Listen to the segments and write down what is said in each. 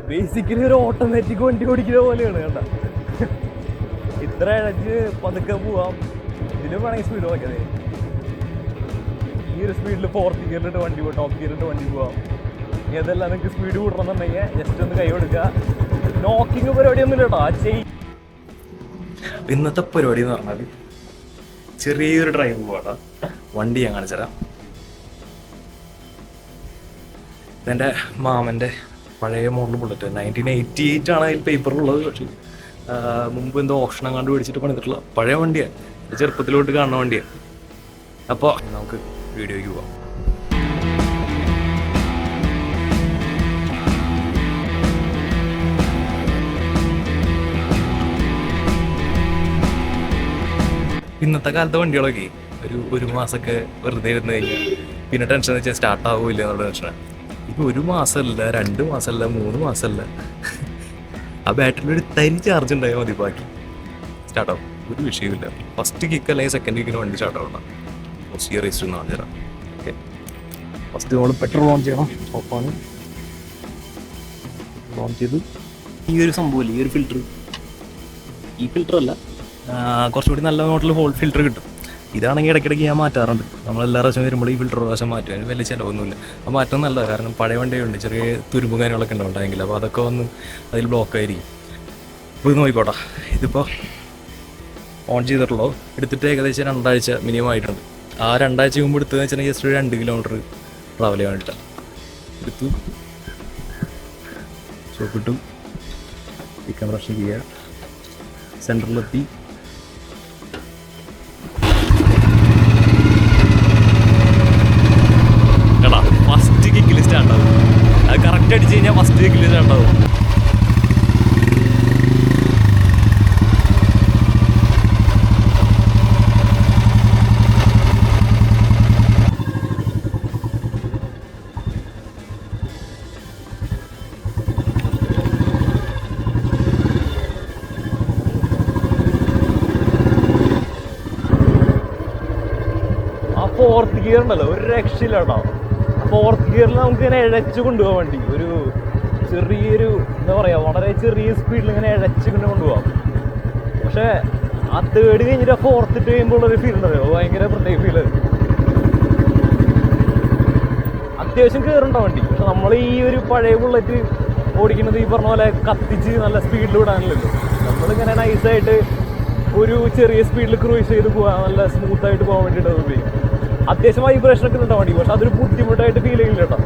Basically ഒരു automatic വണ്ടി ഓടിക്കുന്ന പോലെയാണ് കണ്ട. ഇത്ര ഇഴച്ച് പതുക്കെ പോവാം. ഇതിലും വേണമെങ്കിൽ സ്പീഡ് നോക്കിയത്. ഈ ഒരു സ്പീഡിൽ 4th ഗിയറിലിട്ട് വണ്ടി പോവാം, ടോപ്പ് ഗിയറിലിട്ട് വണ്ടി പോവാം. ഏതെല്ലാം നിങ്ങൾക്ക് സ്പീഡ് കൂട്ടണമെന്നുണ്ടെങ്കിൽ ജസ്റ്റ് ഒന്ന് കൈ കൊടുക്കുക. നോക്കിങ് പരിപാടിയൊന്നുമില്ല കേട്ടോ. ആ ഇന്നത്തെ പരിപാടി എന്ന് പറഞ്ഞാൽ ചെറിയൊരു ഡ്രൈവ് പോവാട്ടാ. വണ്ടി ഞാൻ കാണിച്ചുതരാം. ഇതെൻ്റെ മാമൻ്റെ പഴയ മോഡൽ ബുള്ളറ്റ് 1988 ആണ് അതിൽ പേപ്പറിലുള്ളത്. പക്ഷേ മുമ്പ് എന്തോ ഓപ്ഷൻ കണ്ടു പിടിച്ചിട്ട് പണിതിട്ടുള്ള പഴയ വണ്ടിയാണ്. ചെറുപ്പത്തിലോട്ട് കാണുന്ന വണ്ടിയാണ്. അപ്പോൾ നമുക്ക് വീഡിയോയ്ക്ക് പോവാം. ഇന്നത്തെ കാലത്തെ വണ്ടികളൊക്കെ ഒരു മാസമൊക്കെ വെറുതെ ഇരുന്ന് കഴിഞ്ഞാൽ പിന്നെ ടെൻഷൻ വെച്ചാൽ സ്റ്റാർട്ട് ആവില്ല എന്നുള്ള ടെൻഷനാണ്. ഇപ്പോൾ 1 മാസമല്ല, 2 മാസമല്ല, 3 മാസമല്ല, ആ ബാറ്ററിയിൽ ഒരു തരി ചാർജ് ഉണ്ടായാൽ മതി, ബാക്കി സ്റ്റാർട്ടാവും. ഒരു വിഷയമില്ല. ഫസ്റ്റ് കിക്ക് അല്ലെങ്കിൽ സെക്കൻഡ് കിക്കിന് വണ്ടി സ്റ്റാർട്ടാവണ്ട. ഫസ്റ്റ് റേസ് ഒന്ന് കാണിച്ചു തരാം. ഓക്കെ, ഫസ്റ്റ് നമ്മൾ പെട്രോൾ ഓൺ ചെയ്യണം. ഓഫാണ് ഓൺ ചെയ്ത് ഈ ഒരു സംഭവമില്ല, ഈ ഒരു ഫിൽറ്റർ, ഈ ഫിൽറ്റർ അല്ല, കുറച്ചുകൂടി നല്ല മോഡൽ ഹോൾ ഫിൽറ്റർ കിട്ടും. ഇതാണെങ്കിൽ ഇടയ്ക്കിടയ്ക്ക് ഞാൻ മാറ്റാറുണ്ട്. നമ്മളെല്ലാ പ്രാവശ്യം വരുമ്പോൾ ഈ ഫിൽറ്റർ പ്രാവശ്യം മാറ്റും. അതിന് വലിയ ചിലവൊന്നുമില്ല. ആ മാറ്റം നല്ലതാണ്. കാരണം പഴയ വണ്ടിയുണ്ട്, ചെറിയ തുരുമ്പ് കാര്യങ്ങളൊക്കെ ഉണ്ടാവുണ്ടെങ്കിൽ അപ്പോൾ അതൊക്കെ വന്ന് അതിൽ ബ്ലോക്ക് ആയിരിക്കും. അപ്പോൾ ഇത് നോക്കിക്കോട്ടെ. ഇതിപ്പോൾ ഓൺ ചെയ്തിട്ടുള്ളൂ. എടുത്തിട്ട് ഏകദേശം 2 ആഴ്ച മിനിമം ആയിട്ടുണ്ട്. ആ 2 ആഴ്ച മുമ്പ് എടുത്തതെന്ന് വെച്ചിട്ടുണ്ടെങ്കിൽ ജസ്റ്റ് 2 കിലോമീറ്റർ ട്രാവൽ ചെയ്യാൻ വേണ്ടിയിട്ടാണ്. എടുത്തു, സോപ്പിട്ടു, ചിക്കൻ ബ്രഷ് ചെയ്യുക, സെൻറ്ററിലെത്തി. ഫസ്റ്റ് കിക്കിൽ സ്റ്റാർട്ടാവും. അത് കറക്റ്റ് അടിച്ച് കഴിഞ്ഞാൽ ഫസ്റ്റ് കിക്കിൽ സ്റ്റാർട്ടാവും. ആ 4th ഗിയർ ഉണ്ടല്ലോ, ഒരു രക്ഷയില്ല കേട്ടോ. 4th ഗിയറിൽ നമുക്ക് ഇങ്ങനെ ഇഴച്ചു കൊണ്ടുപോകാൻ വേണ്ടി ഒരു ചെറിയൊരു എന്താ പറയുക, വളരെ ചെറിയ സ്പീഡിൽ ഇങ്ങനെ ഇഴച്ചു കൊണ്ടുപോകാം. പക്ഷേ ആ 3rd കഴിഞ്ഞിട്ട് 4th ഇട്ട് കഴിയുമ്പോൾ ഉള്ളൊരു ഫീൽ ഉണ്ടല്ലോ, ഭയങ്കര പ്രത്യേക ഫീൽ. അത്യാവശ്യം കയറുണ്ടോ വണ്ടി. പക്ഷെ നമ്മൾ ഈ ഒരു പഴയ ബുള്ളറ്റ് ഓടിക്കുന്നത് ഈ പറഞ്ഞ പോലെ കത്തിച്ച് നല്ല സ്പീഡിൽ വിടാനല്ലോ. നമ്മളിങ്ങനെ നൈസായിട്ട് ഒരു ചെറിയ സ്പീഡിൽ ക്രൂസ് ചെയ്ത് പോകാൻ, നല്ല സ്മൂത്തായിട്ട് പോകാൻ വേണ്ടിയിട്ട് ഉപയോഗിക്കും. അത്യാവശ്യം വൈബ്രേഷനൊക്കെ ഉണ്ടാവും വണ്ടി, പക്ഷെ അതൊരു ബുദ്ധിമുട്ടായിട്ട് ഫീൽ ചെയ്യില്ല കേട്ടോ.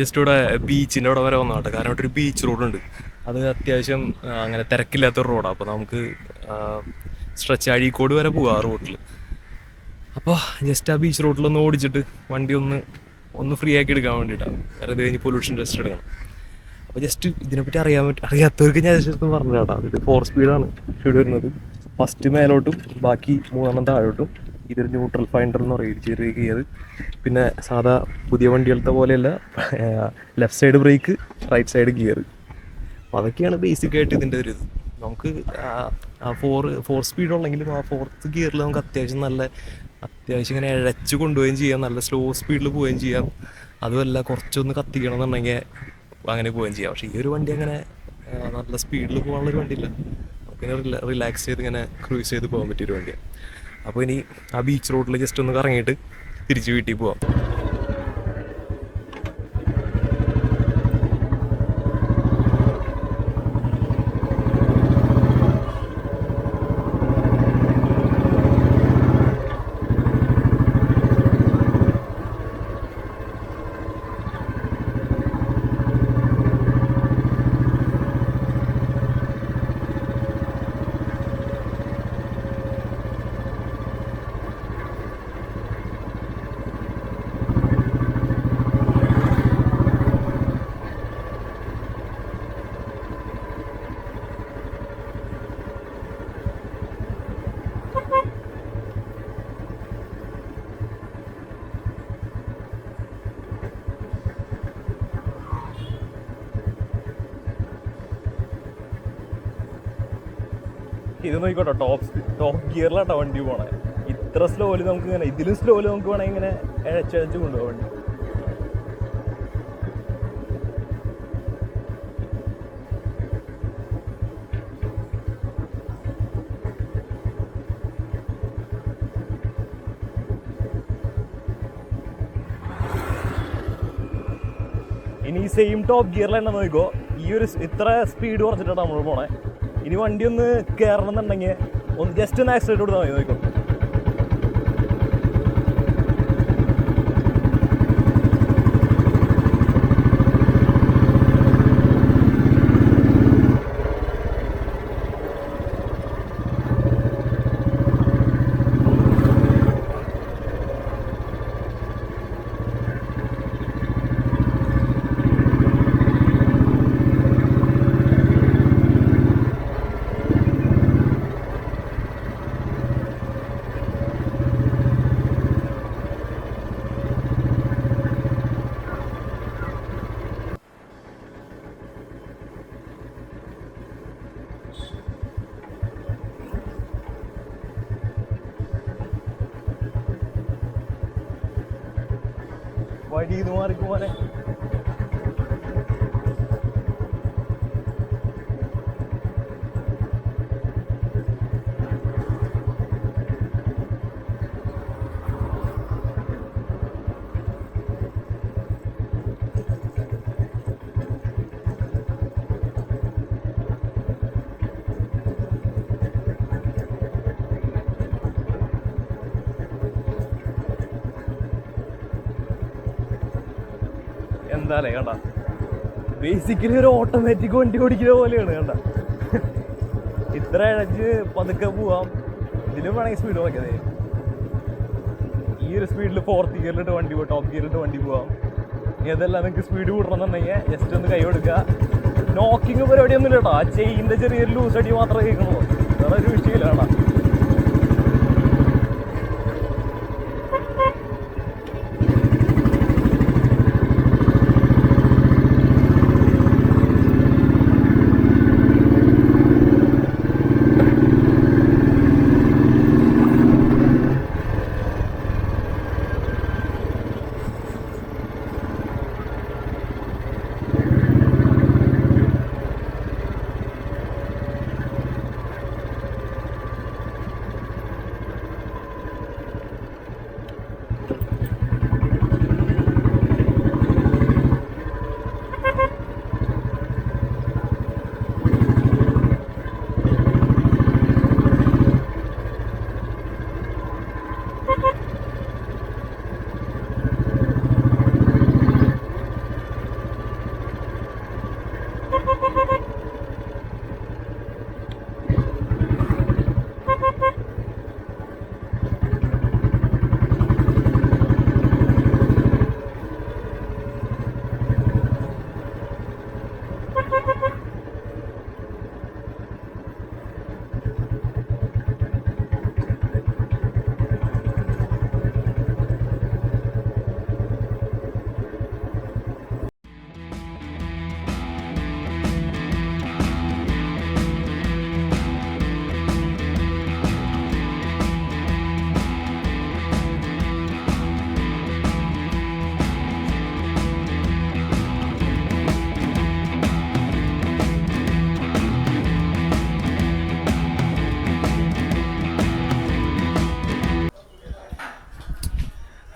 ജസ്റ്റ് ഇവിടെ ബീച്ചിൻ്റെ അവിടെ വരെ വന്നോട്ടെ. കാരണം ഇവിടെ ഒരു ബീച്ച് റോഡുണ്ട്. അത് അത്യാവശ്യം അങ്ങനെ തിരക്കില്ലാത്തൊരു റോഡാണ്. അപ്പോൾ നമുക്ക് സ്ട്രെച്ച് അഴീക്കോട് വരെ പോവാം ആ റോഡിൽ. അപ്പോൾ ജസ്റ്റ് ആ ബീച്ച് റോഡിലൊന്ന് ഓടിച്ചിട്ട് വണ്ടി ഒന്ന് ഫ്രീ ആക്കി എടുക്കാൻ വേണ്ടിയിട്ടാണ്. കാരണം ഇത് കഴിഞ്ഞ് പൊല്യൂഷൻ ടെസ്റ്റ് എടുക്കണം. അപ്പോൾ ജസ്റ്റ് ഇതിനെപ്പറ്റി അറിയാത്തവർക്ക് ഞാൻ ജസ്റ്റ് പറഞ്ഞു കേട്ടോ. ഇത് 4 സ്പീഡാണ് സ്പീഡ് വരുന്നത്. ഫസ്റ്റ് മേലോട്ടും ബാക്കി 3 താഴോട്ടും. ഇതൊരു ന്യൂട്രൽ ഫൈൻഡർ എന്ന് പറയും, ചെറിയ ഗിയർ. പിന്നെ സാധാ പുതിയ വണ്ടികളത്തെ പോലെയല്ല, left side brake, right side gear. അപ്പോൾ അതൊക്കെയാണ് ബേസിക്കായിട്ട് ഇതിൻ്റെ ഒരു ഇത്. നമുക്ക് ആ 4 സ്പീഡുള്ളെങ്കിലും ആ 4th ഗിയറിൽ നമുക്ക് അത്യാവശ്യം ഇങ്ങനെ ഇഴച്ച് കൊണ്ടുപോവുകയും ചെയ്യാം, നല്ല സ്ലോ സ്പീഡിൽ പോവുകയും ചെയ്യാം. അതുമല്ല കുറച്ചൊന്ന് കത്തിക്കണം എന്നുണ്ടെങ്കിൽ അങ്ങനെ പോവുകയും ചെയ്യാം. പക്ഷേ ഈ ഒരു വണ്ടി അങ്ങനെ നല്ല സ്പീഡിൽ പോകാനുള്ളൊരു വണ്ടിയില്ല. നമുക്കിങ്ങനെ റിലാക്സ് ചെയ്ത് ഇങ്ങനെ ക്രൂസ് ചെയ്ത് പോകാൻ പറ്റിയൊരു വണ്ടിയാണ്. അപ്പോൾ ഇനി ആ ബീച്ച് റോഡിൽ ജസ്റ്റ് ഒന്ന് കറങ്ങിയിട്ട് തിരിച്ച് വീട്ടിൽ പോവാം. ഇത് നോക്കിക്കോട്ടോ, ടോപ്പ് ഗിയറിലാട്ടോ വണ്ടി പോണേ. ഇത്ര സ്ലോയിൽ നമുക്ക് ഇങ്ങനെ, ഇതിലും സ്ലോയിൽ നമുക്ക് വേണമെങ്കിൽ ഇങ്ങനെ ഇഴച്ചഴച്ച് കൊണ്ടുപോകാം വണ്ടി. ഇനി ഈ സെയിം ടോപ്പ് ഗിയറിൽ തന്നെ നോക്കിക്കോ, ഈ ഒരു ഇത്ര സ്പീഡ് കുറച്ചിട്ടാണ് നമ്മൾ പോണേ. ഇനി വണ്ടി ഒന്ന് കയറണം എന്നുണ്ടെങ്കിൽ ഒന്ന് ജസ്റ്റ് ഒന്ന് ആക്സിഡൻറ്റ് കൊടുത്താൽ മതി. നോക്കിക്കോ, വഴിന്ന് മാറിക്കുമോനെ. എന്താല്ലേ കണ്ട, ബേസിക്കലി ഒരു ഓട്ടോമാറ്റിക് വണ്ടി ഓടിക്കുന്ന പോലെയാണ് കണ്ട. ഇത്ര ഇഴച്ച് പതുക്കെ പോവാം. ഇതിലും വേണമെങ്കിൽ സ്പീഡ് നോക്കിയതേ, ഈ ഒരു സ്പീഡിൽ 4th ഗിയറിലിട്ട് വണ്ടി പോവാം, ടോപ്പ് ഗിയറിലിട്ട് വണ്ടി പോവാം. ഏതെല്ലാം നിങ്ങൾക്ക് സ്പീഡ് കൂട്ടണമെന്നുണ്ടെങ്കിൽ ജസ്റ്റ് ഒന്ന് കൈ കൊടുക്കുക. നോക്കിങ് പരിപാടിയൊന്നും ഇല്ല കേട്ടോ, ആ ചെയിൻ്റെ ചെറിയൊരു ലൂസ് അടി മാത്രമേ കേൾക്കണുള്ളൂ, വേറെ ഒരു വിഷയമില്ല കേട്ടോ.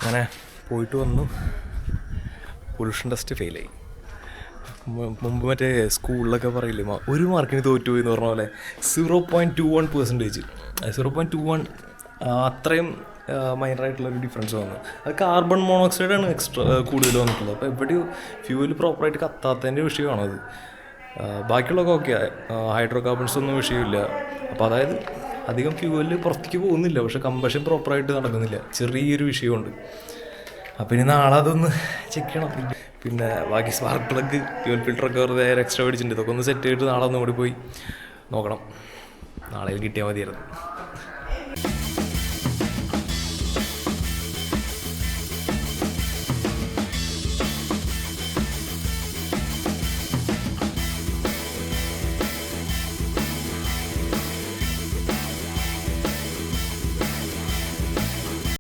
അങ്ങനെ പോയിട്ട് വന്നു. പൊല്യൂഷൻ ടെസ്റ്റ് ഫെയിലായി. മുമ്പ് മറ്റേ സ്കൂളിലൊക്കെ പറയില്ലേ, 1 മാർക്കിന് തോറ്റുപോയി എന്ന് പറഞ്ഞ പോലെ 0.21%. 0.21 അത്രയും മൈനറായിട്ടുള്ളൊരു ഡിഫറൻസ് വന്നു. അത് കാർബൺ മോണോക്സൈഡാണ് എക്സ്ട്രാ കൂടുതൽ വന്നിട്ടുള്ളത്. അപ്പോൾ എവിടെയും ഫ്യൂവൽ പ്രോപ്പറായിട്ട് കത്താത്തതിൻ്റെ വിഷയമാണത്. ബാക്കിയുള്ളതൊക്കെ ഓക്കെ, ഹൈഡ്രോ കാർബൺസ് ഒന്നും വിഷയമില്ല. അപ്പോൾ അതായത് അധികം ഫ്യൂവല് പുറത്തേക്ക് പോകുന്നില്ല, പക്ഷെ കമ്പഷൻ പ്രോപ്പറായിട്ട് നടക്കുന്നില്ല, ചെറിയൊരു വിഷയമുണ്ട്. അപ്പോൾ ഇനി നാളെ അതൊന്ന് ചെക്ക് ചെയ്യണം. പിന്നെ ബാക്കി സ്പാർക്ക് പ്ലഗ്, ഫ്യൂവൽ ഫിൽറ്ററൊക്കെ വെറുതെ എക്സ്ട്രാ മേടിച്ചിട്ടുണ്ട്. ഇതൊക്കെ ഒന്ന് സെറ്റ് ചെയ്തിട്ട് നാളെ ഒന്നും കൂടി പോയി നോക്കണം. നാളെ കിട്ടിയാൽ മതിയായിരുന്നു.